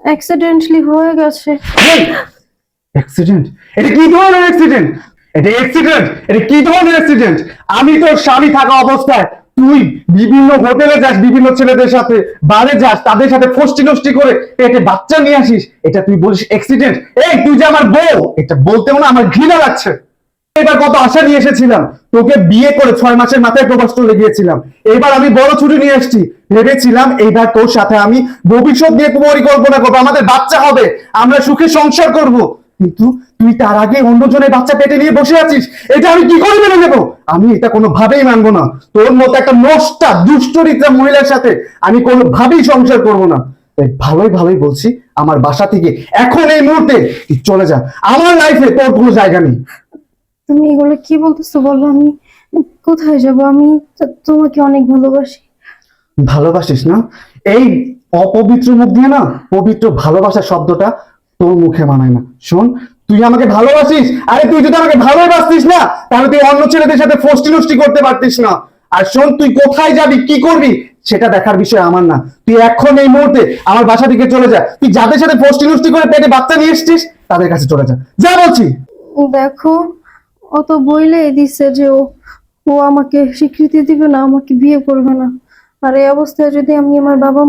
Accidentally হয়ে গেছে। Accident? এটা কি ধরনের অ্যাক্সিডেন্ট? এটা অ্যাক্সিডেন্ট? এটা কি ধরনের অ্যাক্সিডেন্ট? আমি তোর স্বামী থাকা অবস্থায় তুই বিভিন্ন হোটেলে যাস, বিভিন্ন ছেলেদের সাথে বারে যাস, তাদের সাথে ফষ্টি নষ্টি করে পেটে বাচ্চা নিয়ে আসিস, এটা তুই বলিস অ্যাক্সিডেন্ট? এই তুই যে আমার বউ, এটা বলতেও না আমার ঘৃণা লাগছে। এবার কত আশা নিয়ে এসেছিলাম, তোকে বিয়ে করে 6 মাসের মাথায় প্রবাস চলে গিয়েছিলাম। এবার আমি বড় ছুটি নিয়ে এসেছি, ভেবেছিলাম এইবার তোর সাথে আমি ভবিষ্যৎ নিয়ে পরিকল্পনা করবো, আমাদের বাচ্চা হবে, আমরা সুখে সংসার করব। কিন্তু তুই তার আগে অন্যজনের বাচ্চা পেটে নিয়ে বসে আছিস, এটা আমি কি করে মেনে নেবো? আমি এটা কোনোভাবেই মানবো না। তোর মতো একটা নষ্টা দুশ্চরিত্রা মহিলার সাথে আমি কোনোভাবেই সংসার করবো না। তাই ভালোই ভালোই বলছি, আমার বাসা থেকে এখন এই মুহূর্তে তুই চলে যা। আমার লাইফে তোর কোনো জায়গা নেই। তুমি এগুলো কি বলতেছো বলো? আমি কোথায় যাব? আমি তোমাকে অনেক ভালোবাসি। ভালোবাসিস না? এই অপবিত্র মুখ দিয়ে না পবিত্র ভালোবাসা শব্দটা তোর মুখে মানায় না। শোন, তুই আমাকে ভালোবাসিস, আরে তুই যদি আমাকে ভালোবাসতিস না তাহলে তুই অন্য ছেলেদের সাথে ফষ্টি নষ্টি করতে পারতিস না। আর শোন, তুই কোথায় যাবি, কি করবি, সেটা দেখার বিষয় আমার না। তুই এখন এই মুহূর্তে আমার বাসা থেকে চলে যা। তুই যাদের সাথে ফষ্টি নষ্টি করে পেটে বাচ্চা নিয়ে এসছিস তাদের কাছে চলে যা, যা বলছি। দেখো, ও তো বইলেই দিচ্ছে যে ও ও আমাকে স্বীকৃতি দিবে না, আমাকে বিয়ে করবে না। আর এই অবস্থায় যদি আমি আমার বাবা